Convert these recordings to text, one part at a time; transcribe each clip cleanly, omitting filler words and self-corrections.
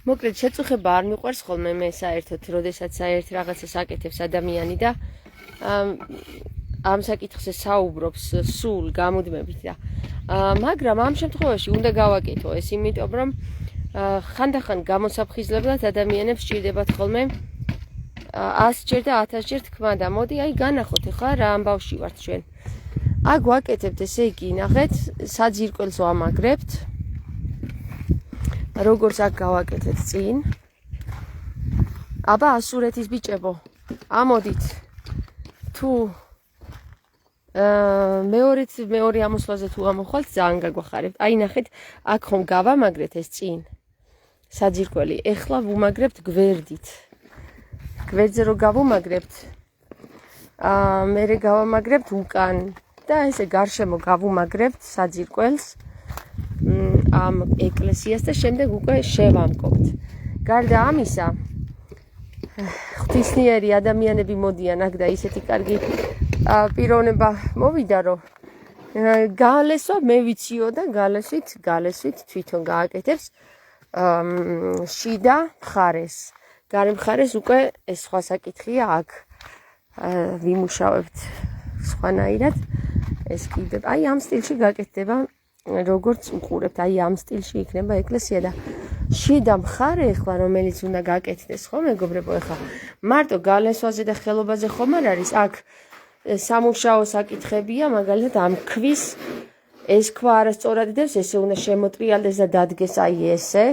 მოკლედ შეწუხება არ მიყვარს ხოლმე მე საერთოდ, როდესაც საერთ რაღაცას აკეთებს ადამიანი და ამ საკითხზე საუბრობს სულ გამუდმებით და მაგრამ ამ შემთხვევაში უნდა გავაკეთო ეს, იმიტომ რომ ხანდახან გამოსაფხიზლებლად ადამიანებს სჭირდებათ ხოლმე 100 ჯერ და 1000 ჯერ თქმა და მოდი აი განახოთ ახლა რა ამბავში ვართ ჩვენ. აქ ვაკეთებთ ესე იგი, ნახეთ, საძირკველს ვამაგრებთ. როგორც აქ გავაკეთეთ წინ. აბა ასურეთის ბიჭებო, ამოდით. თუ მეორე ამოსვლაზე თუ ამოხვალთ, ძალიან გაგვახარებთ. აი ნახეთ, აქ ხომ გავამაგრეთ ეს წინ. საძირკველი. ეხლა ვუმაგრებთ გვერდით. გვერდზე რო გავუმაგრებთ, მერე გავამაგრებთ უკან და ესე გარშემო გავუმაგრებთ საძირკველს ამ ეკლესიას და შემდეგ უკვე შევამკობთ. გარდა ამისა, ღვთისმიერი ადამიანები მოდიან აქ და ისეთი კარგი პიროვნება მოვიდა, რომ გალესვა მე ვიციო და გალესვით თვითონ გააკეთებს შიდა მხარეს. გარე მხარეს უკვე ეს სხვა საკითხია, აქ ვიმუშავებთ სხვანაირად. ეს კიდე აი ამ სტილში გაკეთდება, როგორც უყურებთ, აი ამ სტილში იქნება ეკლესია და შიდა მხარე ახლა რომელიც უნდა გაკეთდეს, ხო მეგობრებო, ახლა მარტო გალესვაზე და ხელობაზე ხომ არ არის, აქ სამუშაო საკითხებია, მაგალითად ამ ქვის ეს ქვა არასწორად დევს, ესე უნდა შემოტრიალდეს და დადგეს აი ესე.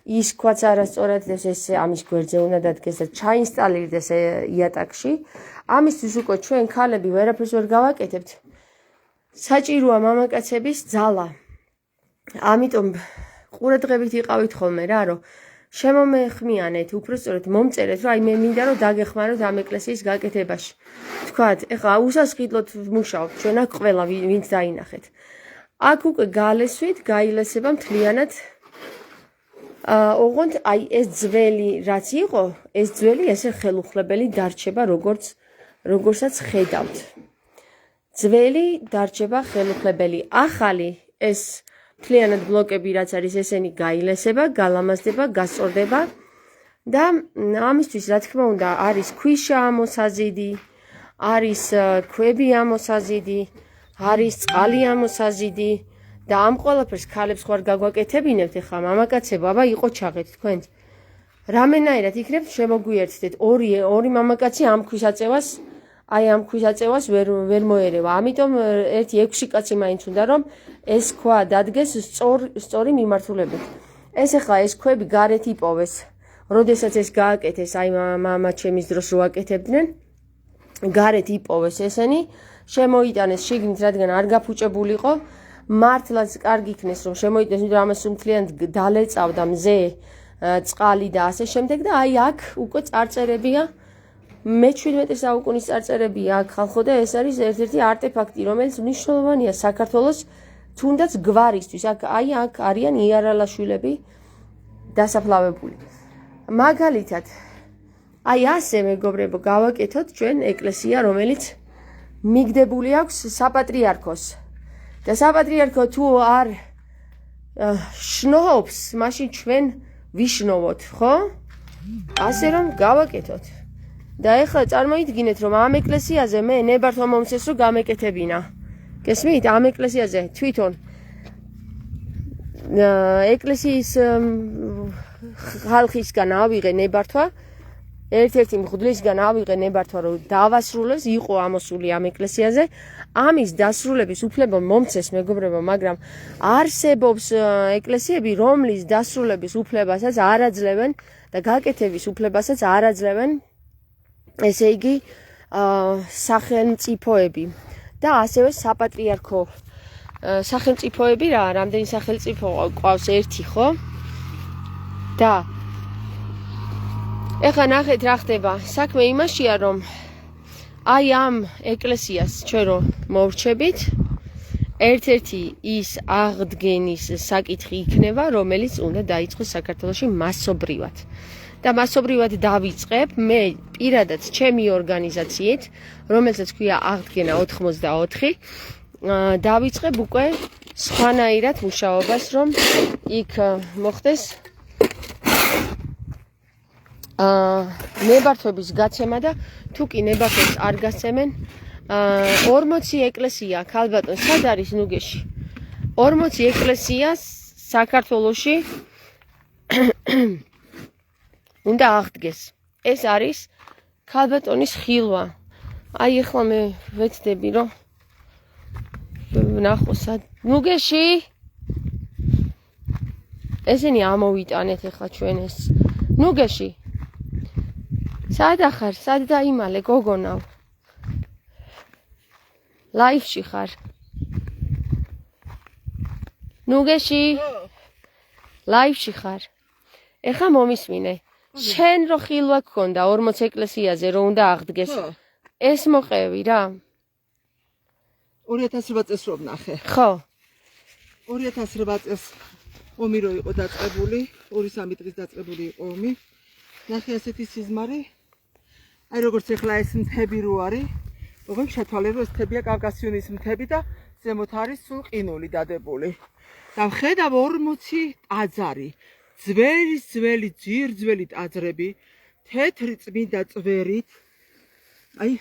ის ქვაც არასწორად დევს, ესე ამის გვერდზე უნდა დადგეს და ჩაინსტალირდეს იატაკში. ამისთვის უკვე ჩვენ ქალები ვერაფერს ვერ გავაკეთებთ. საჭიროა მამაკაცების ძალა. ამიტომ ყურადღებით იყავით ხოლმე რა, რომ შემომეხმიანეთ, უпростоრად მომწერეთ, რომ აი მე მინდა რომ დაგეხმაროთ ამ ეკლესიის გაკეთებაში. თქვათ, ეხლა უსასყიდლოდ ვმუშაობთ, ჩვენ აქ ყველა ვინც დაინახეთ. აქ უკვე გალესვით, გაილესება მთლიანად. ოღონდ აი ეს ძველი რაც იყო, ეს ძველი ესე ხელუხლებელი დარჩება, როგორცაც ხედავთ. ძველი დარჩება ხელუხლებელი. ახალი ეს მთლიანად ბლოკები რაც არის, ესენი გაილესება, გალამაზდება, გასწორდება და ამისთვის რა თქმა უნდა არის ქვიშა ამოსაზიდი, არის ქვები ამოსაზიდი, არის წყალი ამოსაზიდი და ამ ყველაფერს ქალებს ხوار გაგვაკეთებინებთ ახლა მამაკაცებო, აბა იყო ჩაღეთ თქვენც. რამენაირად იქნებ შემოგვიერთდეთ ორი მამაკაცი ამ ქვის აწევას, აი ამ ქვის აწევას ვერ მოერევა. ამიტომ ერთი 6 კაცი მაინც უნდა რომ ეს ქვა დადგეს სწორი მიმართულებით. ეს ახლა ეს ქვები გარეთ იპოვეს. როდესაც ეს გააკეთეს, აი მამა ჩემის დროს რო აკეთებდნენ, გარეთ იპოვეს ესენი, შემოიტანეს შიგნით, რადგან არ გაფუჭებულიყო. მართლაც კარგი იქნეს რომ შემოიტანეს, იმიტომ რომ ამას მთლიანად დალეწავდა მზე, წყალი და ასე შემდეგ და აი აქ უკვე წარწერებია. მე-17 საუკუნის წარწერებია აქ ხალხო და ეს არის ერთ-ერთი არტეფაქტი, რომელიც მნიშვნელოვანია საქართველოს თუნდაც გვარისთვის. აი აქ არიან იარალაშვილები დასაფლავებული. მაგალითად, აი ასე მეგობრებო, გავაკეთოთ ჩვენ ეკლესია, რომელიც მიგდებული აქვს საპატრიარქოს. და საპატრიარქო თუ არ შნობს, მაშინ ჩვენ ვიშნოვოთ, ხო? ასე რომ გავაკეთოთ. და ეხლა წარმოიდგინეთ, რომ ამ ეკლესიაზე მე ნებართვა მომცეს რომ გამეკეთებინა. გესმით? ამ ეკლესიაზე თვითონ ეკლესიის ხალხისგან ავიღე ნებართვა, ერთ-ერთი მღვდლისგან ავიღე ნებართვა, რომ დავასრულოს, იყო ამოსული ამ ეკლესიაზე. ამის დასრულების უფლება მომცეს მეგობრებო, მაგრამ არსებობს ეკლესიები, რომლის დასრულების უფლებასაც არ აძლევენ და გაკეთების უფლებასაც არ აძლევენ, ესე იგი სახელმწიფოები და ასევე საპატრიარქო სახელმწიფოები რა, რამდენი სახელმწიფო ყავს ერთი, ხო? და ეხლა ნახეთ რა ხდება. საქმე იმაშია, რომ აი ამ ეკლესიას ჩვენ რო მოვრჩებით, ერთ-ერთი ის აღდგენის საკითხი იქნება, რომელიც უნდა დაიწყოს საქართველოში მასობრივად. და მასობრივად დავიწყებ მე პირადად ჩემი ორგანიზაციით, რომელსაც ქვია აღდგენა 84, დავიწყებ უკვე სხვანაირად მუშაობას, რომ იქ მოხდეს ნებართვების გაცემა და თუ კი ნებართვებს არ გასცემენ 40 ეკლესია ქალბატონ სად არის ნუგეში 40 ეკლესია საქართველოში უნდა აღდგეს ეს არის ქალბატონის ხილვა აი ახლა მე ვეცდები რომ ვნახო სად ნუგეში ესენი ამოვიტანეთ ახლა ჩვენ ეს ნუგეში სად ახარ სად დაიმალე გოგონავ ლაიფში ხარ ნუგეში ლაიფში ხარ ეხა მომისმინე შენ რო ხილვა გქონდა 40 ეკლესიაზე რო უნდა აღდგეს ეს მოყევი რა 2008 წელს რომ ნახე ხო 2008 წელს ომი რო იყო დაწყებული 2-3 დღის დაწყებული იყო ომი ნახე ასეთი სიზმარი აი როგორც ახლა ეს მთები რო არის როგორ შეთვალე რომ ეს მთებია კავკასიონის მთები და ზემოთ არის სულ ყინული დადებული და ხედავ 40 ტაძარი ძველი ძირძველი ტაძრები თეთრი წმინდა წვერით აი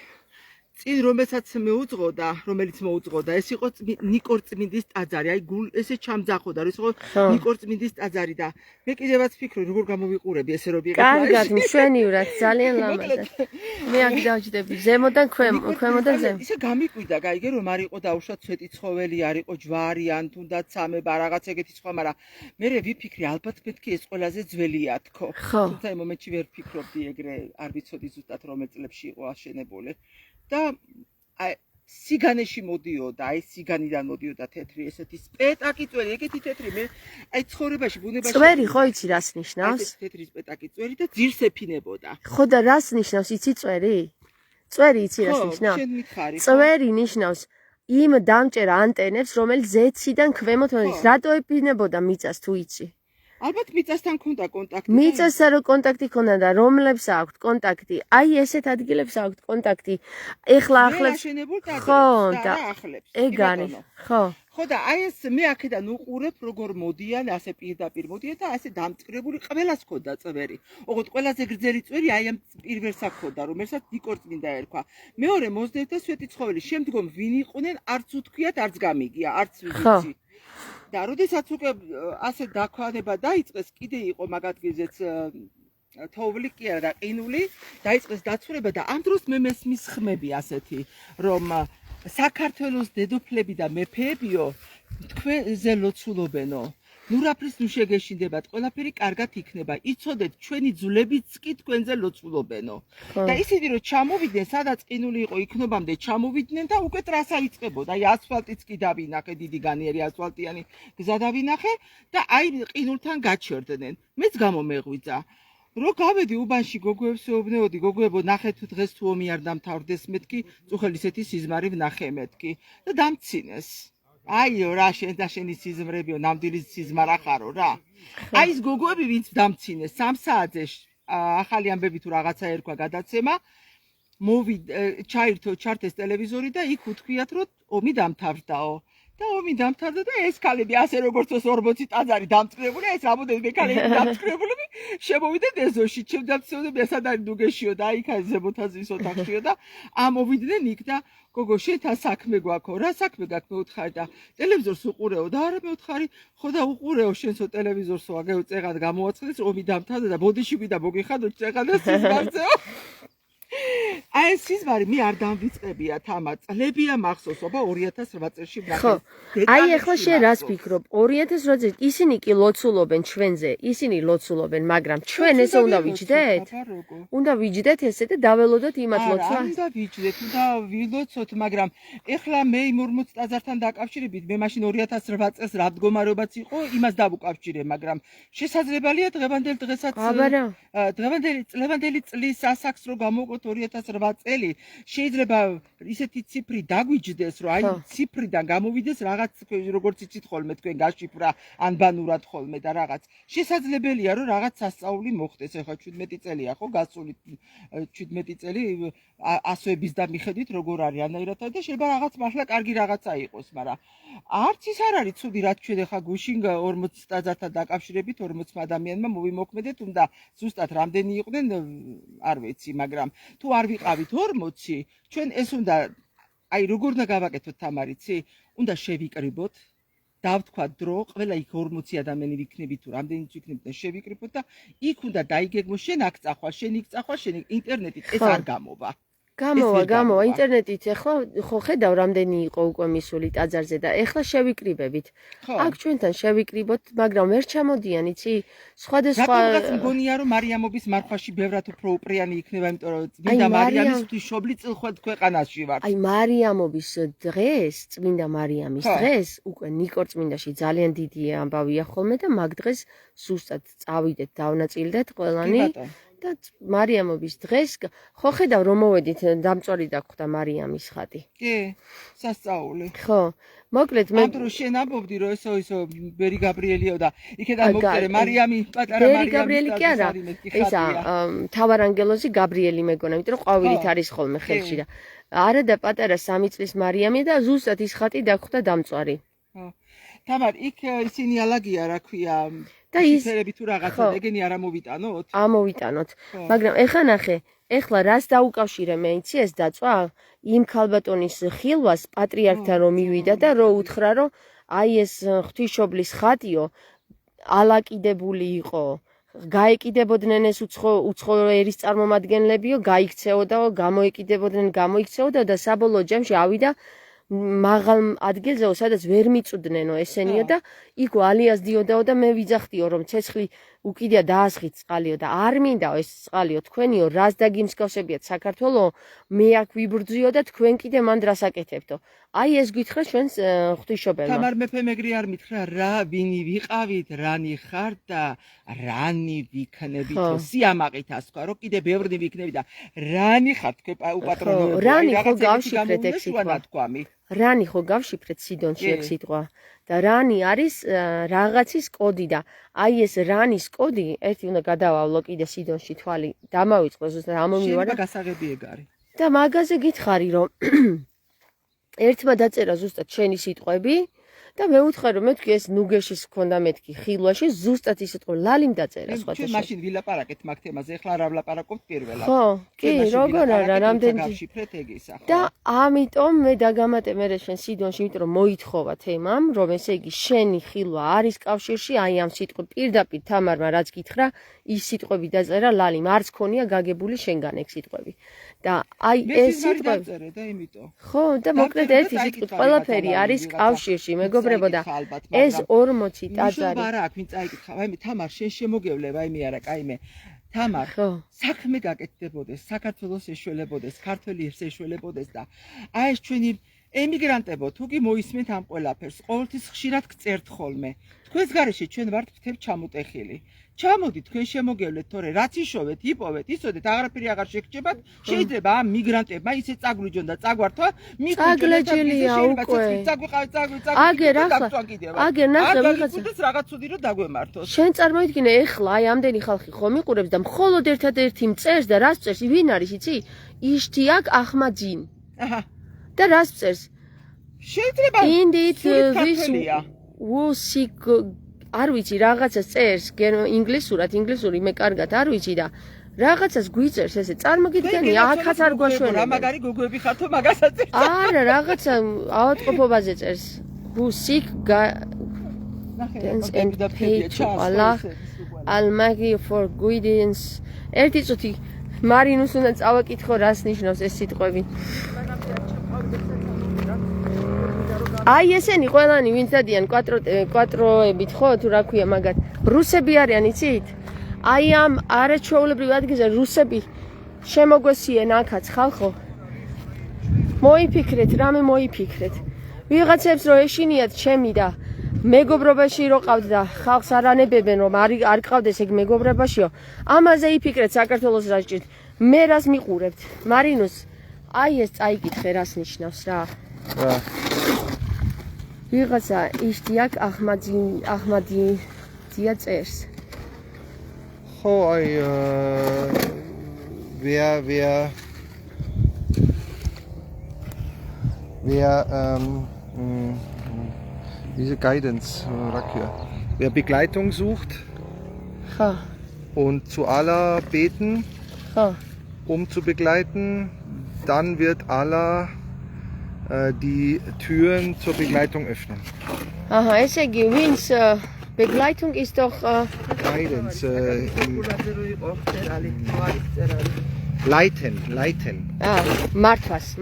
წინ რომელსაც მეუძღოდა რომელიც მოუძღოდა ეს იყო ნიკორ წმინდის ტაძარი აი ესე ჩამძახოდა რომ ეს იყო ნიკორ წმინდის ტაძარი და მე კიდევაც ვფიქრობ როგორ გამოვიყურები ესე რომ ვიყავ კარგად მშვენივრად ძალიან ლამაზად მე აქ დავჯდები ზემოდან ქვემოდან ზემოთ ისე გამიკვიდა გაიგე რომ არ იყო დაუშვათ ცვეტი ცხოველი არ იყო ჯვარი ან თუნდაც სამება რაღაც ეგეთი სხვა მაგრამ მე ვიფიქრე ალბათ მეთქი ეს ყველაზე ძველია თქო თუმცა იმ მომენტში ვერ ვფიქრობდი ეგრე არ ვიცოდი ზუსტად რომელ წლებში იყო აშენებული და აი სიგანეში მოდიოდა, აი სიგანიდან მოდიოდა თეთრი ესეთი სპეტაკი წვერი, ეგეთი თეთრი მე აი ცხოვრებაში ბუნებაში წვერი ხო იცი რას ნიშნავს? თეთრი სპეტაკი წვერი და ძირს ეფინებოდა. ხო და რას ნიშნავს იცი წვერი? წვერი იცი რას ნიშნავს? წვერი ნიშნავს იმ დამჭერ ანტენებს, რომელიც ზეციდან ქვემოთ მოდის. რატო ეფინებოდა მიწას თუ იცი? ალბათ მიწასთან ქონდა კონტაქტი. მიწასთან რო კონტაქტი ქონდა და რომლებს აქვთ კონტაქტი? აი ესეთ ადგილებს აქვთ კონტაქტი. ეხლა ახლებს ხო და ახლებს. ეგ არის. ხო. ხო და აი ეს მე აქედან უყურებ როგორ მოდიან, ასე პირდაპირ მოდიან და ასე დამწკრებული ყველას ქონდა წვერი. ოღონდ ყველაზე გრძელი წვერი აი ამ პირველს აქონდა, რომელსაც ნიკორწმინდა ერქვა. მეორე მოსდევდა სვეტი ცხოველი. შემდგომ ვინ იყვნენ, არც უთქვიათ, არც გამიგია, არც ვიცი. და როდესაც უკვე ასე დაქვანება დაიწყეს, კიდე იყო მაგ ადგილზეც თოვლი კი არა და ყინული, დაიწყეს დაცურება და ამ დროს მე მესმის ხმები ასეთი, რომ საქართველოს დედოფლები და მეფეებიო თქვენზე ლოცულობენო. ნურაფრის ნუ შეგეშინდებათ, ყველაფერი კარგად იქნება. იცოდეთ, ჩვენი ძვლებიც კი თქვენზე ლოცულობენო. და ისინი რომ ჩამოვიდნენ, სადაც ყინული იყო, იქნობამდე ჩამოვიდნენ და უკვე ტრასა იწყებოდა. აი ასფალტიც კი დავინახე, დიდი განიერი ასფალტიანი გზა დავინახე და აი ყინულთან გაჩერდნენ. მეც გამომეღვიძა. რო გავედი უბანში გოგოებს ვეუბნეოდი, გოგოებო, ნახეთ დღეს თუ ომი არ დამთავრდეს, მეთქი წუხელი ისეთი სიზმარი ვნახე მეთქი და დამცინეს. აიო რა შენ და შენი სიზმრებიო ნამდვილი სიზმარა ხარო რა აი ეს გოგოები ვინც დამცინეს 3 საათზე ახალი ამბები თუ რაღაცა ერქვა გადაცემა ჩართეს ტელევიზორი და იქ უთქვიათ რომ ომი დამთავრდაო და ომი დამთავრდა და ეს ქალები ასე როგორც 40 ტაძარი დამწკრებული ეს რამოდენიმე ქალები დამწკრებულები შემოვიდნენ ეზოში ჩემდაცოდები ესად არის ნუგეშიო და იქ ზემოთაზის ოთახშიო და ამოვიდნენ იქ და გოგო შეთა საქმე გვაქვს რა საქმე გაქვს მეუთხარი და ტელევიზორს უყურეო და არა მეუთხარი ხო და უყურეო შენსო ტელევიზორსო აგეო წეღად გამოაცხადეს ომი დამთავრდა და ბოდიში ვიდა მოგიხადო წეღადა სიზმარზეო აი სიზმარი მე არ დამვიწყებია თამა წლებია მახსოვს ობა 2008 წელს ხო აი ახლა შენ რას ფიქრობ 2008 წელს ისინი კი ლოცულობენ ჩვენზე ისინი ლოცულობენ მაგრამ ჩვენ ესე უნდა ვიჯდეთ უნდა ვიჯდეთ ესე და დაველოდოთ იმათ ლოცვას უნდა ვიჯდეთ უნდა ვილოცოთ მაგრამ ახლა მე 40 ტაძართან დაკავშირებით მე მაშინ 2008 წელს რა მდგომარეობაც იყო იმას დავუკავშირე მაგრამ შესაძლებელია დღევანდელ დღესაც დღევანდელი წლის ასაკს რო გამოვყოთ 2008 წელი შეიძლება ისეთი ციფრი დაგვიჯდეს, რომ აი ციფრიდან გამოვიდეს რაღაც როგორც იცით ხოლმე თქვენ გაშიფრა ან ბანურად ხოლმე და რაღაც. შესაძლებელია რომ რაღაც სასწაული მოხდეს, ეხლა 17 წელია ხო გასული 17 წელი ასოების და მიხედვით როგორ არის ანაირათა და შეიძლება რაღაც მართლა კარგი რაღაცა იყოს, მაგრამ არც ის არ არის ცუდი რაც ჩვენ ეხლა გუშინ 40 ტაძართან დაკავშირებით 40 ადამიანმა მოვიმოქმედეთ, უნდა ზუსტად რამდენი იყვნენ არ ვიცი, მაგრამ თუ არ ვიყავით 40, ჩვენ ეს უნდა აი როგორ უნდა გავაკეთოთ თამარიცი, უნდა შევიკრიბოთ, დავთქვათ დრო, ყველა იქ 40 ადამიანი ვიქნებით თუ რამდენიც ვიქნებით და შევიკრიბოთ და იქ უნდა დაიგეგმო, შენ აქ წახვალ, შენ იქ წახვალ, შენ ინტერნეტით ეს არ გამოვა. გამოვა ინტერნეტით ეხლა ხო ხედავ რამდენი იყო უკვე მისული ტაძარზე და ეხლა შევიკრიბებით. აქ ჩვენთან შევიკრიბოთ, მაგრამ ვერ ჩამოდიან, იცი? სხვადასხვა რატომღაც მგონია რომ მარიამობის მარხვაში ბევრად უფრო უპრიანი იქნება, იმიტომ რომ წმინდა მარიამის ღვთისმშობლი წილხვედ ქვეყანაში ვარ. აი მარიამობის დღეს, წმინდა მარიამის დღეს უკვე ნიკორწმინდაში ძალიან დიდი ამბავია ხოლმე და მაგ დღეს ზუსტად წავიდეთ, დავნაწილდეთ ყველანი. და მარიამობის დღეს ხო ხედავ რომ მოვედით დამწვარი დაგხვდა მარიამის ხატი. კი, სასწაული. ხო. მოკლედ მე ამ დროს შენ ამბობდი რომ ესო ბერი გაბრიელიო და იქედან მოვწერე მარიამი, პატარა მარიამი. ბერი გაბრიელი კი არა. ისა მთავარანგელოზი გაბრიელი მეგონა, იმიტომ რომ ყვავილით არის ხოლმე ხელში და არა და პატარა 3 წლის მარიამი და ზუსტად ის ხატი დაგხვდა დამწვარი. ხო. თამარ, იქ ისინი ალაგია, რა ქვია, და ის ფერები თუ რაღაცა ეგენი არ ამოვიტანოთ? ამოვიტანოთ. მაგრამ ეხლა ნახე, ეხლა რას დაუკავშირე მე იცი ეს დაწვა? იმ ქალბატონის ხილვას პატრიარქთან რომ მივიდა და რომ უთხრა რომ აი ეს ღვთისმშობლის ხატიო ალაკიდებული იყო. გაეკიდებოდნენ ეს უცხო ერის წარმომადგენლებიო, გაიქცეოდაო, გამოიქცეოდა და საბოლოო ჯამში ავიდა მაღალ ადგილზეო, სადაც ვერ მიწვდნენო ესენიო და იქ ალიას დიოდაო და მე ვიძახდიო რომ ცეცხლი უკიდია დაასხით წყალიო და არ მინდაო ეს წყალიო თქვენიო, რას დაგიმსგავსებიათ საქართველო, მე აქ ვიბრძვიო და თქვენ კიდე მან დრას აკეთებდო. აი ეს გითხრა ჩვენს ღვთისმშობელმა. თამარ მეფე მეგრე არ მითხრა რა ვინი ვიყავით, რანი ხარ და რანი ვიქნებითო, სიამაყით ასქვა, რომ კიდე ბევრი ვიქნები და რანი ხარ თქვენ უპატრონო. რანი ხო გავშიფრეთ ეგ სიტყვა. რანი ხო გავშიფრეთ სიდონში ეგ სიტყვა და რანი არის რაღაცის კოდი და აი ეს რანის კოდი ერთი უნდა გადავავლო კიდე სიდონში თვალი დამავიწყო ზუსტად ამომივარა და გასაღები ეგ არის და მაგაზე გითხარი რომ ერთმა დაწერა ზუსტად შენი სიტყვები და მე ვუთხარ რომ მეთქი ეს ნუგეშის ქონდა მეთქი ხილვაში ზუსტად ის სიტყვა ლალიმ დაწერა სხვათა ჩვენ მაშინ ვილაპარაკეთ მაგ თემაზე ახლა რა ვლაპარაკობთ პირველად ხო კი როგორ არა რამდენი გავშიფრეთ ეგ ისა ხო და ამიტომ მე დაგამატე მე შენ სიდონში იმიტომ რომ მოითხოვა თემამ რომ ესე იგი შენი ხილვა არის კავშირში აი ამ სიტყვი პირდაპირ თამარმა რაც გითხრა ის სიტყვები დაწერა ლალიმ არც ქონია გაგებული შენგან ეგ სიტყვები და აი ეს სიტყვები დაწერე და იმიტომ ხო და მოკლედ ერთი სიტყვით ყველაფერი არის კავშირში მეგობრებო და ეს 40 ტაძარი არა აქ ვინ წაიკითხა აი მე თამარ შენ შემოგევლებ აი მე არა კაიმე თამარ საქმე გაკეთდებოდეს საქართველოს ეშველებოდეს ქართველი ეშველებოდეს და აი ეს ჩვენი ემიგრანტებო თუ კი მოისმენთ ამ ყველაფერს ყოველთვის ხშირად გწერთ ხოლმე თქვენს გარეშე ჩვენ ვართ ფრთებ ჩამოტეხილი ჩამოდით თქვენ შემოგევლეთ თორე რაც იშოვეთ იპოვეთ ისოდეთ აღარაფერი აღარ შეგჭებათ შეიძლება ამ მიგრანტებმა ისე წაგვიჯონ და წაგვართვა მიგრანტელია უკვე აგერ ახლა აგერ ნახე ვიღაცა რაღაც ცუდი რომ დაგვემართოს შენ წარმოიდგინე ეხლა აი ამდენი ხალხი ხომ იყურებს და მხოლოდ ერთადერთი მწერს და რას წერს ვინ არის იცი იშთიაკ ახმაძინ აჰა და რას წერს შეიძლება ინდით ვუსიკ არ ვიცი რაღაცას წერს ინგლისური მე კარგად არ ვიცი და რაღაცას გვიწერს ესე წარმოგიდგენი აქაც არ გვაშველება რა მაგარი გოგოები ხართო მაგასაც წერს არა რაღაცა ავადმყოფობაზე წერს ვუსიკ and pay to Allah Almighty for guidance ერთი წუთი მარინუს უნდა წავაკითხო რას ნიშნავს ეს სიტყვები აი ესენი ყველანი ვინც დადიან კვატროებით ხო თუ რა ქვია მაგათ რუსები არიან იცით აი ამ არაჩვეულებრივ ადგილზე რუსები შემოგვესიენ აქაც ხალხო მოიფიქრეთ რამე მოიფიქრეთ ვიღაცებს რო ეშინიათ ჩემი და მეგობრობაში რო ყავთ და ხალხს არ ანებებენ რომ არ ყავდეს ეგ მეგობრებაშიო ამაზე იფიქრეთ საქართველოს რა ჭირთ მე რას მიყურებთ მარინოს აი ეს წაიკითხე რას ნიშნავს რა ვიღაცა იშტიაკ ახმადია წერს ხო აი diese Guidance, wer Begleitung sucht und zu Allah beten, um zu begleiten, dann wird Allah die Türen zur Begleitung öffnen. Aha, ესე იგი, ვინც Begleitung ist doch Guidance, leiten. მართვას.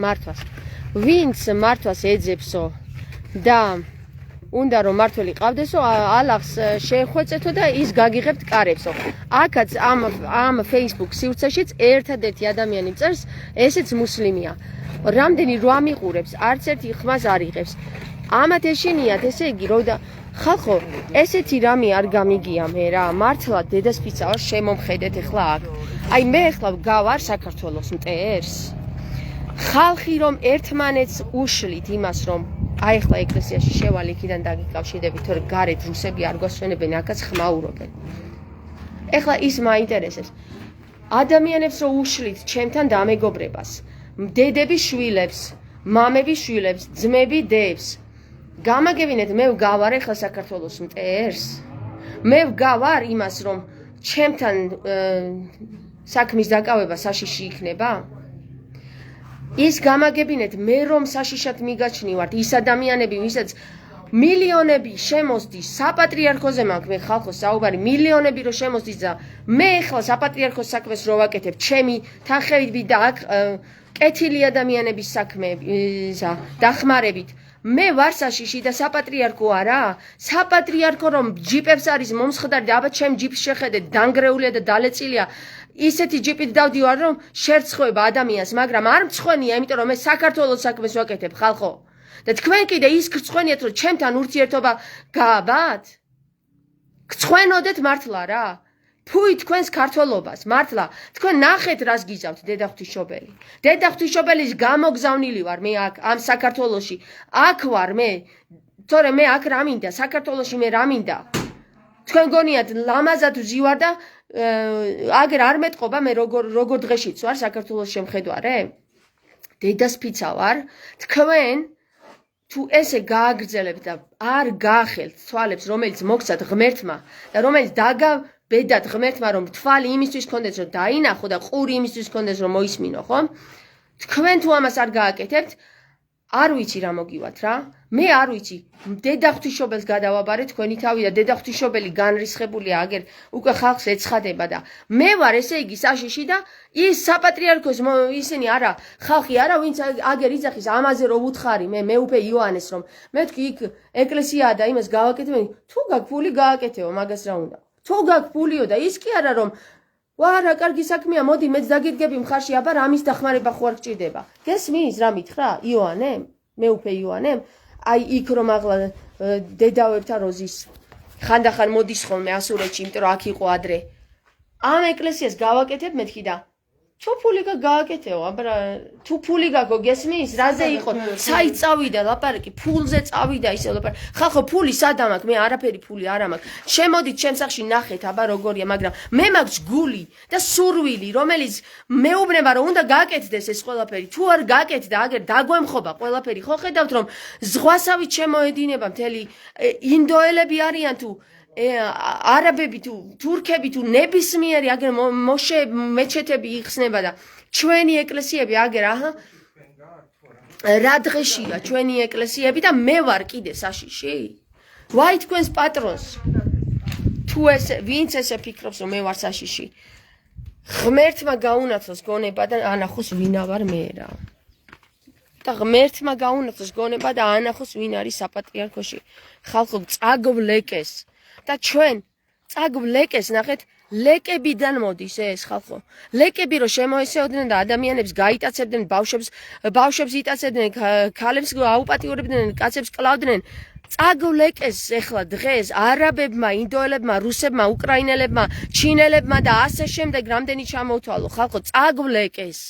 ვინც მართვას ეძებსო და უნდა რომ მართველი ყავდესო, ალახს შეხვეწეთო და ის გაგიღებთ კარებსო. აქაც ამ Facebook სივრცეშიც ერთადერთი ადამიანი წერს, ესეც მუსლიმია. რამდენი რო ამიყურებს, არც ერთი ხმას არ იღებს. ამათ ეშინიათ, ესე იგი, რომ და ხალხო, ესეთი რამე არ გამიგია მე რა. მართლა დედასფიცა ვარ, შემომხედეთ ახლა აქ. აი მე ახლა გავარ საქართველოს მტერს. ხალხი რომ ერთმანეთს უშლით იმას რომ აი ახლა ეკლესიაში შევალ იქიდან დაგიკავშირდებით, თორე გარეთ რუსები არ გვასვენებენ, აქაც ხმაურობენ. ეხლა ის მაინტერესებს. ადამიანებს რო უშლით ჩემთან დამეგობრებას, დედების შვილებს, მამების შვილებს, ძმები დებს. გამაგებინეთ, მე ვგავარ ახლა საქართველოს მტერს. მე ვგავარ იმას რომ ჩემთან საქმის დაკავება საშიში იქნება. ის გამაგებინეთ მე რომ საშიშად მიგაჩნივართ ის ადამიანები ვისაც მილიონები შემოსდის საპატრიარქოზე მაქვს მე ხალხო საუბარი მილიონები რო შემოსდის და მე ახლა საპატრიარქოს საქმეს რო ვაკეთებ ჩემი თანხებით და აქ კეთილი ადამიანების საქმეა დახმარებით მე ვარ საშიში და საპატრიარქო არა საპატრიარქო რომ ჯიპებს არის მომსხდარი და აბა ჩემ ჯიპს შეხედეთ დანგრეულია და დალეწილია ისეთი ჯიპით დავდივარ რომ შერცხვება ადამიანს მაგრამ არ მცხვენია იმიტომ რომ მე საქართველოს საქმეს ვაკეთებ ხალხო და თქვენ კიდე ის გწხვენიათ რომ ჩემთან ურთიერთობა გააბათ გწხვენოდეთ მართლა რა ფუი თქვენს ქართველობას მართლა თქვენ ნახეთ რას გიზავთ დედაღვთისმშობელის გამოგზავნილი ვარ მე აქ ამ საქართველოში აქ ვარ მე თორე მე აქ რა მინდა საქართველოში მე რა მინდა თქვენ გონიათ ლამაზად ვზივარ და აგერ არ მეტყობა მე როგორ დღეშიც ვარ საქართველოს შემხედვარე დედასფიცა ვარ თქვენ თუ ესე გააგრძელებთ და არ გაახელთ თვალებს რომელიც მოგცათ ღმერთმა და რომელიც დაგაბედათ ღმერთმა რომ თვალი იმისთვის გქონდეს რომ დაინახო და ყური იმისთვის გქონდეს რომ მოისმინო ხო თქვენ თუ ამას არ გააკეთებთ არ ვიცი რა მოგივათ რა მე არ ვიცი დედაღვთისმშობელს გადავაბარე თქვენი თავი და დედაღვთისმშობელი განრისხებულია აგერ უკვე ხალხს ეცხადება და მე ვარ ესე იგი საშიში და ის საპატრიარქოს ისინი არა ხალხი არა ვინც აგერ იძახის ამაზე რო უთხარი მე უკვე იოანეს რომ მე თქვი იქ ეკლესიაა და იმას გავაკეთებ თუ გაქვს ფული გააკეთეო მაგას რა უნდა თუ გაქვს ფულიო და ის კი არა რომ ვარა კარგი საქმეა მოდი მეც დაგიდგები მხარში აბა რამის დახმარება ხო არ გჭირდება გესმის რა მითხრა იოანე მე უკვე იოანე აი იქ რომ აღლა დედავებთან როზის ხანდახან მოდის ხოლმე ასურეთში იმიტომ რომ აქ იყო ადრე ამ ეკლესიას გავაკეთებ მეთქი და თუ ფული გააკეთეო აბა თუ ფული გაგო გესმის რაზე იყო საით წავიდა ლაპარაკი ფულზე წავიდა ისე ლაპარაკი ხალხო ფული სადამ აქვს მე არაფერი ფული არ მაქვს შემოდით ჩემ სახში ნახეთ აბა როგორია მაგრამ მე მაქვს გული და სურვილი რომელიც მეუბნება რომ უნდა გააკეთდეს ეს ყველაფერი თუ არ გააკეთდა აგერ დაგვემხობა ყველაფერი ხო ხედავთ რომ ზღვასავით შემოედინება მთელი ინდოელები არიან თუ არაბები თუ თურქები თუ ნებისმიერი აგერ მოშე მეჩეთები იხსნება და ჩვენი ეკლესიები აგერ აჰა რა დღეშია ჩვენი ეკლესიები და მე ვარ კიდე საშიში ვაი თქვენს პატრონს თუ ესე ვინც ესე ფიქრობს რომ მე ვარ საშიში ღმერთმა გაუნაცოს გონება და ანახოს ვინა ვარ მე რა და ღმერთმა გაუნაცოს გონება და ანახოს ვინ არის საპატრიარქოში ხალხო წაგვლეკეს და ჩვენ წაგ ლეკეს ნახეთ ლეკებიდან მოდის ეს ხალხო ლეკები რო შემოესეოდნენ და ადამიანებს გაიტაცებდნენ ბავშვებს იტაცებდნენ ქალებს აუპატიურებდნენ კაცებს კლავდნენ წაგ ლეკეს ეხლა დღეს არაბებმა ინდოელებმა რუსებმა უკრაინელებმა ჩინელებმა და ასე შემდეგ რამდენი ჩამოთვალო ხალხო წაგ ლეკეს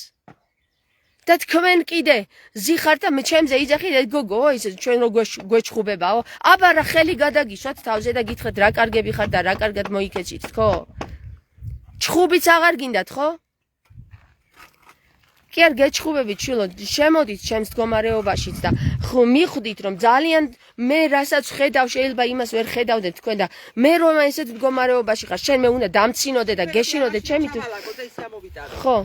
და თქვენ კიდე ზიხართ და ჩემზე იძახით გოგო ის ჩვენ რო გვეჩხუბებაო აბა რა ხელი გადაგისვათ თავზე და გითხრათ რა კარგები ხარ და რა კარგად მოიქეცით თქო ჩხუბიც აღარ გინდათ ხო კი არ გეჩხუბებით შვილო შემოდით ჩემს მდგომარეობაშიც და ხო მიხვდით რომ ძალიან მე რასაც ხედავ შეიძლება იმას ვერ ხედავდეთ თქვენ და მე რომ ესეთ მდგომარეობაში ხარ შენ მე უნდა დამცინოდე და გეშინოდე ჩემი ხო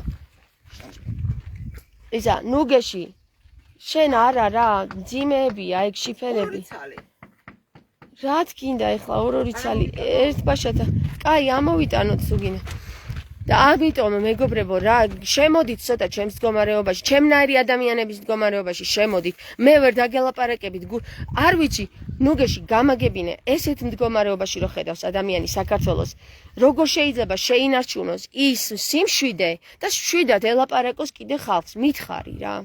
ისა ნუგეში შენ არა რა ძიმეებია ეგ შიფერები რა თქინდა ეხლა ორი ცალი ერთ ბაშათა კაი ამოვიტანოთ სუგინე და ამიტომ მეგობრებო რა შემოდით ცოტა ჩემს მდგომარეობაში ჩემნაირი ადამიანების მდგომარეობაში შემოდით მე ვერ დაგელაპარაკებით არ ვიცი ნუგეში გამაგებინე ესეთ მდგომარეობაში რო ხედავს ადამიანი საქართველოს როგორ შეიძლება შეინარჩუნოს ის სიმშვიდე და შვიდად ელაპარაკოს კიდე ხალხს მითხარი რა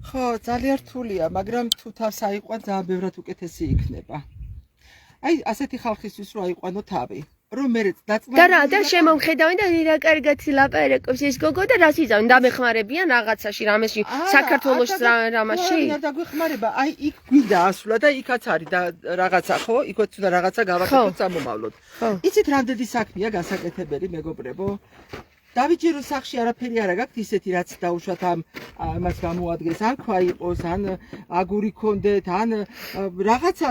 ხო ძალიან რთულია მაგრამ თუ თავს აიყვან ძალიან ბევრად უკეთესი იქნება აი ასეთი ხალხისთვის რო აიყვანო თავი რომ მერეც დაწმარებული და შემომხედავენ და რა კარგად ლაპარაკობს ეს გოგო და რას იზავენ დამეხმარებიან რაღაცაში რამეში საქართველოს რამაში რა დაგვეხმარება აი იქ გვიდა ასვლა და იქაც არის და რაღაცა ხო იქაც უნდა რაღაცა გავაკეთოთ სამომავლოდ იცით რამდენი საქმეა გასაკეთებელი მეგობრებო დავიჯერო სახში არაფერი არა გაქვთ ისეთი რაც დაუშვათ ამას გამოადგეს ან ქვა იყოს ან აგური ქონდეთ ან რაღაცა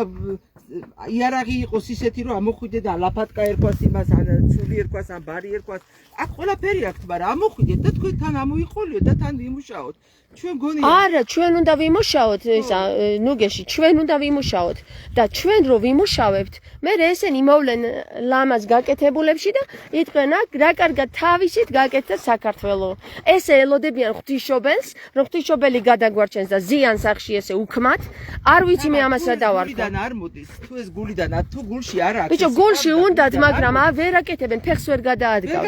იარაღი იყოს ისეთი რომ ამოხვიდე და ლაფატკა ერქვას იმას ან ცული ერქვას ან ბარი ერქვას აქ ყველაფერი აქვს მაგრამ ამოხვიდეთ და თქვენ თან ამოიყოლიოთ და თან ვიმუშაოთ ჩვენ გონია არა ჩვენ უნდა ვიმუშაოთ ისა ნუგეში ჩვენ უნდა ვიმუშაოთ და ჩვენ რო ვიმუშავებთ მე ესენი მოვლენ ლამაზ გაკეთებულებში და იტყვენ აქ რა კარგად თავისით გაკეთდა საქართველო ესე ელოდებიან ღვთისმშობელს რომ ღვთისმშობელი გადაგვარჩენს და ზიან სახში ესე უქმათ არ ვიცი მე ამას რა დავარქვა გულიდან არ მოდის თუ ეს გულიდან თუ გულში არ აქვს ბიჭო გულში უნდათ მაგრამ ვერ აკეთებენ ფეხს ვერ გადაადგავ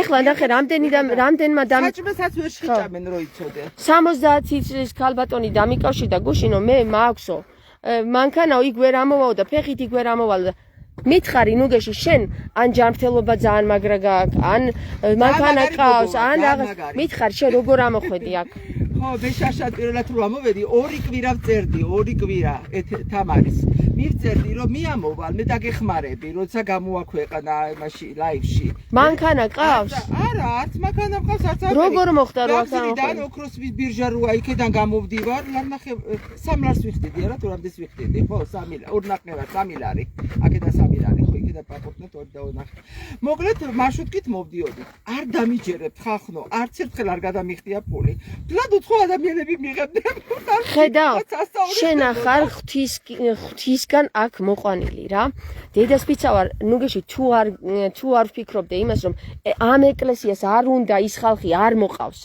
ეხლა ნახე რამდენმა საჭმესაც ვერ შეჭამენ რო იცოდე 70 წლის ქალბატონი დამიკავშირდა გუშინო მე მაქვსო მანქანა იქ ვერ ამოვაო და ფეხით იქ ვერ ამოვალ მითხარი ნუგეში შენ ან ჯანმრთელობა ძალიან მაგრა გააქვს ან მანქანა ყავს ან რაღაც მითხარი შენ როგორ ამოხვედი აქ ხო მე შაშად პირველად რომ ამოვედი 2 კვირა ვწერდი 2 კვირა თამარის მივწერდი რომ მიამოვალ მე დაგეხმარები როცა გამოაქვეყნა იმაში ლაივში მანქანა ყავს არა არც მანქანა ყავს არც როგორ მოხდა რომ აქ ამოხვედი და ოქროსის ბირჟა როა იქიდან გამოვდივარ ნახე 3 ლარს ვიხდიდი რა თუ რამდენს ვიხდიდი ხო 3 ლარი აქედან 3 ლარი ხო იქიდან პაპორტნეთ 2 ნახე მოკლედ მარშრუტკით მოვდიოდი არ დამიჯერებთ ხალხო არც ერთხელ არ გადამიხდია ფული თლად უცხო ადამიანები მიიღებდნენ ხედავ შენ ახარ ღვთისგან აქ მოყვანილი რა დედასპიცა ვარ ნუგეში თუ არ ვფიქრობდე იმას რომ ამ ეკლესიას არ უნდა ის ხალხი არ მოყავს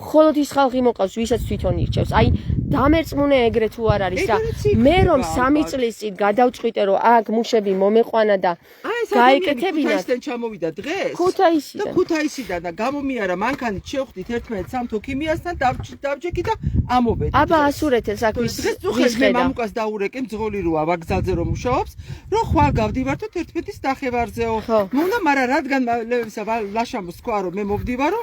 მხოლოდ ის ხალხი მოყავს ვისაც თვითონ ირჩევს აი დამერწმუნე ეგრე თუ არ არის რა მე რომ 3 წლის წინ გადავწყვიტე რომ აქ მუშები მომეყვანა და გაეკეთებინათ ქუთაისიდან ჩამოვიდა დღეს ქუთაისიდან და გამომიარა მანქანით შევხვდით ერთმანეთს სამთო ქიმიასთან დავჭეკი და ამოვედი აბა ასურეთელს აქ ვის მე მამუკას დაურეკე მძღოლი როა ვაგზალზე რომ მუშაობს რომ ხვალ გავდივართო 11-ის დახევარზეო მოვნა მაგრამ რადგან ლაშამოს თქვა რომ მე მოვდივარო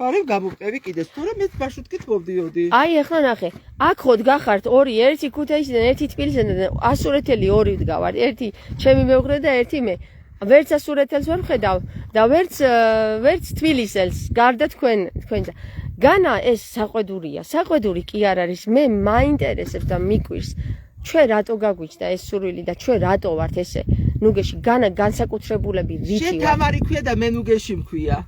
არა გამოვყევი კიდეს თორემ მეც მარშრუტკით მოვდიოდი აი ახლა ნახე აქ ხოდ გახართ 2 ერთი ქუთაისიდან ერთი თბილისიდან ასურეთელი 2 ვდგავარ ერთი ჩემი მეუღლე და ერთი მე ვერც ასურეთელს ვერ ხედავ და ვერც თბილისელს გარდა თქვენსა განა ეს საყვედური კი არ არის მე მაინტერესებს და მიკვირს ჩვენ რატო გაგვიჩნდა ეს სურვილი და ჩვენ რატო ვართ ესე ნუგეში განა განსაკუთრებულები რითი შენ თამარი ქვია და მე ნუგეში მქვია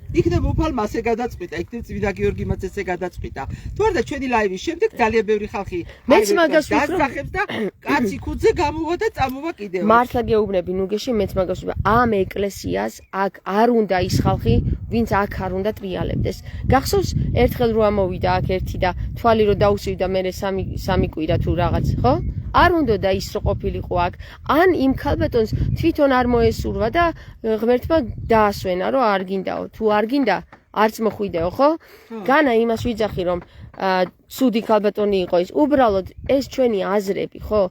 იქნებ უფალმა ასე გადაწყვიტა იქნებ წმინდა გიორგიმაც ესე გადაწყვიტა თუ არა ჩვენი ლაივის შემდეგ ძალიან ბევრი ხალხი მეც მაგას ვფიქრობ და კაცი ქუდზე გამოვა და წამოვა კიდევ მართლა გეუბნები ნუგეში მეც მაგას ვფიქრობ ამ ეკლესიას აქ არ უნდა ის ხალხი ვინც აქ არ უნდა ტრიალებდეს გახსოვს ერთხელ რო ამოვიდა აქ ერთი და თვალი რო დაუსვიდა მე 3 კვირა თუ რაღაც ხო არ უნდა და ის რო ყოფილიყო აქ ან იმ ქალბატონს თვითონ არ მოესურვა და ღმერთმა დაასვენა რომ არ გინდაო თუ არ გინდა არც მოხვიდეო ხო განა იმას ვიძახი რომ ცუდი ქალბატონი იყო ის უბრალოდ ეს ჩვენი აზრები ხო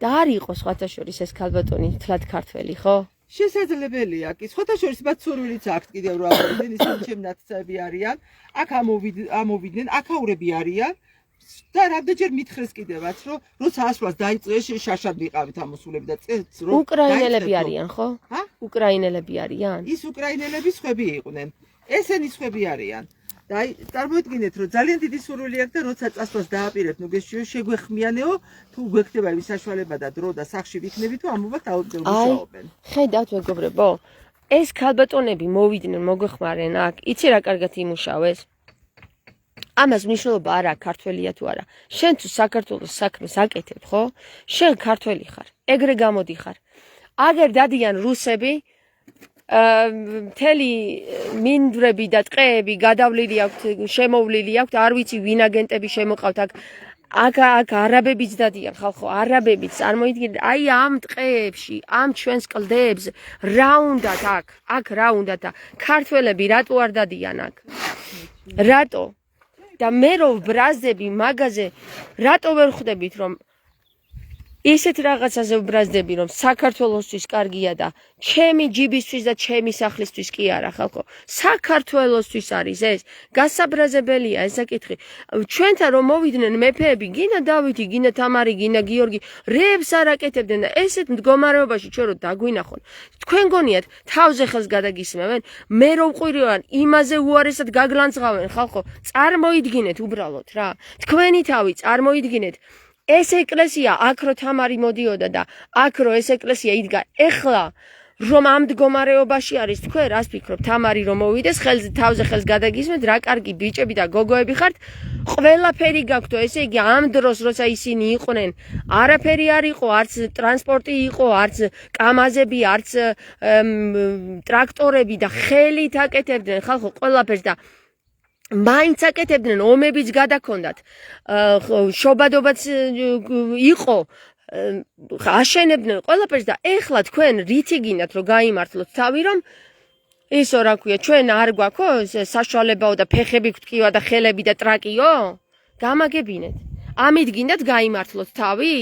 და არ იყო სხვათა შორის ეს ქალბატონი თლად ქართველი ხო შესაძლებელია კი სხვათა შორის მათ სურვილიც აქვს კიდევ რა ამბობენ ისინი ჩემ ნაცები არიან აქ ამოვიდნენ აქაურები არიან და რამდენჯერ მითხრეს კიდევაც რომ როცა ასვლას დაიწყეს შაშად ვიყავით ამოსულები და წელს რომ უკრაინელები არიან ხო უკრაინელები არიან ის უკრაინელები სხვები იყვნენ ესენი სხვები არიან და წარმოიდგინეთ რომ ძალიან დიდი სურვილი აქვს და როცა წასვლას დააპირებთ ნუ შეგვეხმიანეო თუ გვექნება ის საშუალება და დრო და სახში ვიქნები თუ ამბობთ აუცილებლად მუშაობენ ხედავთ მეგობრებო ეს ქალბატონები მოვიდნენ მოგვეხმარენ აქ იცი რა კარგად იმუშავეს ამას მნიშვნელობა არ აქვს ქართველია თუ არა შენ თუ საქართველოს საქმეს აკეთებ ხო შენ ქართველი ხარ ეგრე გამოდიხარ აგერ დადიან რუსები მთელი მინდვრები და ტყეები გადავლილი აქვთ შემოვლილი აქვთ არ ვიცი ვინ აგენტები შემოყავთ აქ არაბებიც დადიან ხალხო არაბებიც წარმოიდგინეთ აი ამ ტყეებში ამ ჩვენს კლდეებს რა უნდათ აქ რა უნდათ და ქართველები რატო არ დადიან აქ რატო და მე რო ბრაზდები მაგაზე რატო ვერ ხვდებით რომ ისეთ რაღაცაზე ვბრაზდები რომ საქართველოსთვის კარგია და ჩემი ჯიბისთვის და ჩემი სახლისთვის კი არა ხალხო საქართველოსთვის არის ეს გასაბრაზებელია ეს საკითხი ჩვენთან რომ მოვიდნენ მეფეები გინა დავითი გინა თამარი გინა გიორგი რეებს არ აკეთებდნენ და ესეთ მდგომარეობაში ჩვენ რომ დაგვინახონ თქვენ გონიათ თავზე ხელს გადაგისმევენ მე რო ვყვირიან იმაზე უარესად გაგლანძღავენ ხალხო წარმოიდგინეთ უბრალოდ რა თქვენი თავი წარმოიდგინეთ ეს ეკლესია აქ რო თამარი მოდიოდა და აქ რო ეს ეკლესია იდგა ეხლა რომ ამ მდგომარეობაში არის თქვენ რას ფიქრობთ თამარი რომ მოვიდეს თავზე ხელს გადაგისმენთ რა კარგი ბიჭები და გოგოები ხართ ყველაფერი გაქვთო ესე იგი ამ დროს როცა ისინი იყვნენ არაფერი არ იყო არც ტრანსპორტი იყო არც კამაზები არც ტრაქტორები და ხელით აკეთებდნენ ხალხო ყველაფერს და მაინც აკეთებდნენ ომებიც გადაქონდათ შობადობაც იყო აშენებდნენ ყველაფერს და ეხლა თქვენ რითი გინდათ რომ გაიმართლოთ თავი რომ ისო რა ქვია ჩვენ არ გვაქვს საშუალებაო და ფეხები გვტკივა და ხელები და ტრაკიო გამაგებინეთ ამით გინდათ გაიმართლოთ თავი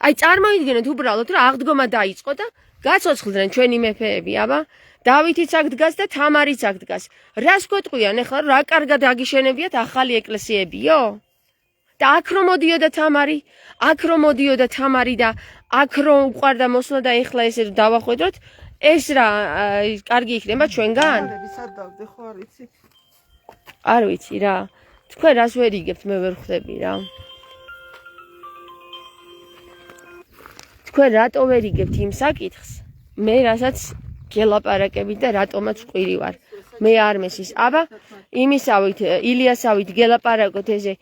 აი წარმოიდგინეთ უბრალოდ რომ აღდგომა დაიწყო და გაცოცხლდნენ ჩვენი მეფეები აბა დავითიც აქ დგას და თამარიც აქ დგას. რას გეტყვიან ახლა რა კარგად აგიშენებიათ ახალი ეკლესიებიო? და აქ რომ მოდიოდა თამარი, აქ რომ მოდიოდა თამარი და აქ რომ უყარდა მოსვლა და ეხლა ესე დავახვედროთ, ეს რა კარგი იქნება ჩვენგან? სად დავდე ხო არ იცი? არ ვიცი რა. თქვენ რას ვერ იგებთ, მე ვერ ხვდები რა. თქვენ რატო ვერ იგებთ იმ საკითხს? მე რასაც გელაპარაკებით და რატომაც ვყვირი ვარ. მე არ მესის. აბა, იმისავით, ილიასავით გელაპარაკოთ ესე.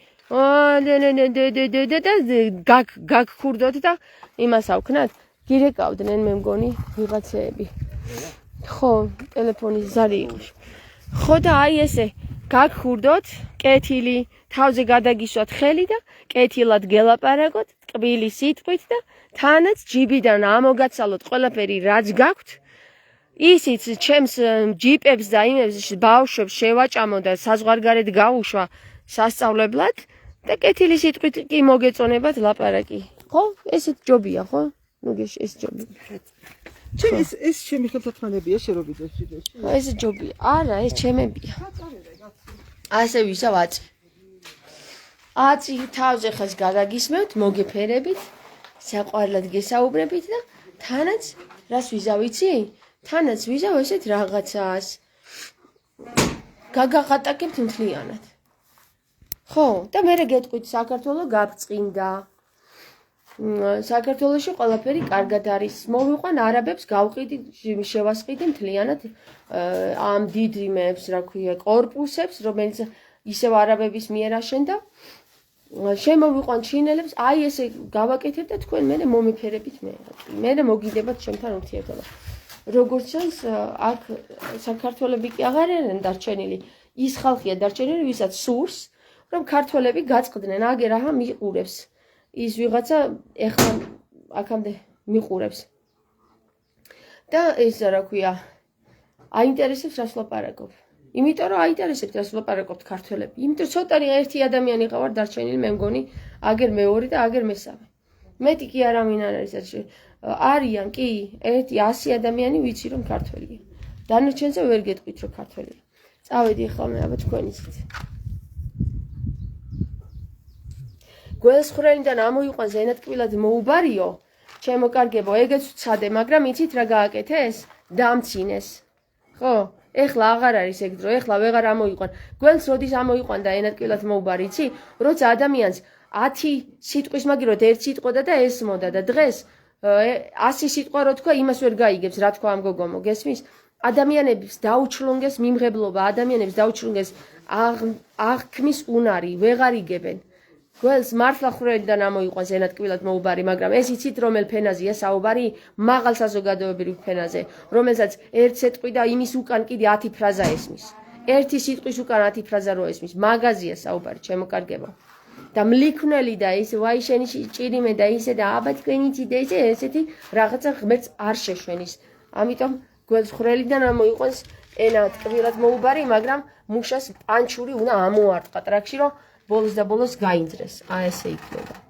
გაგქურდოთ და იმას ავქნათ. გირეკავდნენ მე მგონი ვიღაცეები. ხო, ტელეფონის ზარი იყო. ხო და აი ესე გაგქურდოთ, კეთილი, თავზე გადაგისვათ ხელი და კეთილად გელაპარაკოთ, ტკბილი სიტყვით და თანაც ჯიბიდან ამოგაცალოთ ყველაფერი რაც გაქვთ. ისიც ჩემს ჯიპებს და იმებს ბავშვებს შევაჭამო და საზღვარგარეთ გავუშვა სასწავლებლად და კეთილი სიტყვით კი მოგეწონებათ ლაპარაკი. ხო? ესეც ჯობია, ხო? ნუ ეს ჯობია. ეს ჩემი ხელთათმანებია შერობიდეს შიდეში. ეს ჯობია. არა, ეს ჩემებია. ასე ვისავ აწი. აწი თავზე ხელს გადაგისმევთ, მოგეფერებით, საყვარლად გესაუბრებით და თანაც რას ვიზავიცი? თანაც ვიზავ ესეთ რაღაცას. გაგახატაკებთ მთლიანად. ხო, და მე გეტყვით საქართველოს გაბწყინდა. საქართველოში ყველაფერი კარგად არის. მოვიყვან არაბებს გავყიდი, შევასყიდი მთლიანად ამ დიდ იმებს, რა ქვია, კორპუსებს, რომელიც ისევ არაბების მიერ აშენდა. შემოვიყვან ჩინელებს, აი ესე გავაკეთებ და თქვენ მე მომეფერებით მე. მე მოგიდებათ ჩემთან ურთიერთობა. როგორც ჩანს, აქ საქართველები კი აღარ არიან დარჩენილი. ის ხალხია დარჩენილი, ვისაც სურს, რომ ქართველები გაწყდნენ, აგერ აჰა მიყურებს. ის ვიღაცა ეხლა აქამდე მიყურებს. და ეს რა ქვია, აინტერესებს რას ვლაპარაკობ. იმიტომ რომ აინტერესებს რას ვლაპარაკობთ ქართველები. იმიტომ ცოტანი ერთი ადამიანი ყავარ დარჩენილი, მე მგონი, აგერ მეორე და აგერ მესამე. მეტი კი არავინ არ არის. არიან კი 100 ადამიანი ვიცი რომ ქართველია. დანარჩენზე ვერ გეტყვით რომ ქართველია. წავედი ახლა მე აბა თქვენიცით. გველსხვრელიდან ამოიყვანს ენათკბილად მოუბარიო, ჩემო კარგებო, ეგეც ვცადე, მაგრამ იცით რა გააკეთეს? დამცინეს. ხო? ეხლა აღარ არის ეგ დრო, ეხლა ვეღარ ამოიყვან. გველს როდის ამოიყვან და ენათკბილად მოუბარი, იცი? როცა ადამიანს 10 სიტყვის მაგიროთ 1 სიტყვა და ესმოდა და დღეს 100 სიტყვა რო თქვა, იმას ვერ გაიგებს, რა თქვა ამ გოგომო, გესმის? ადამიანებს დაუჩლონგეს მიმღებლობა, ადამიანებს დაუჩლონგეს აღქმის უნარი, ვეღარ იგებენ. გველს მართლა ხვრელიდან ამოიყვანს ენათკბილად მოუბარი, მაგრამ ეს იცით რომელ ფენაზეა საუბარი? მაღალ საზოგადოებრივ ფენაზე, რომელსაც ერთ სიტყვი და იმის უკან კიდე 10 ფრაზა ესმის. ერთი სიტყვის უკან 10 ფრაზა რო ესმის, მაგაზია საუბარი, ჩემო კარგებო. და მლიქვნელი და ის ვაი შენი ჭირიმე და ისე და აბა თქვენიცი და ისე ესეთი რაღაცა ღმერთს არ შეშვენის. ამიტომ გველს ხვრელიდან ამოიყვანს ენათკბილად მოუბარი, მაგრამ მუშას პანჩური უნდა ამოარტყა ტრაქში, რომ ბოლოს და ბოლოს გაინძრეს. ესე იქნება.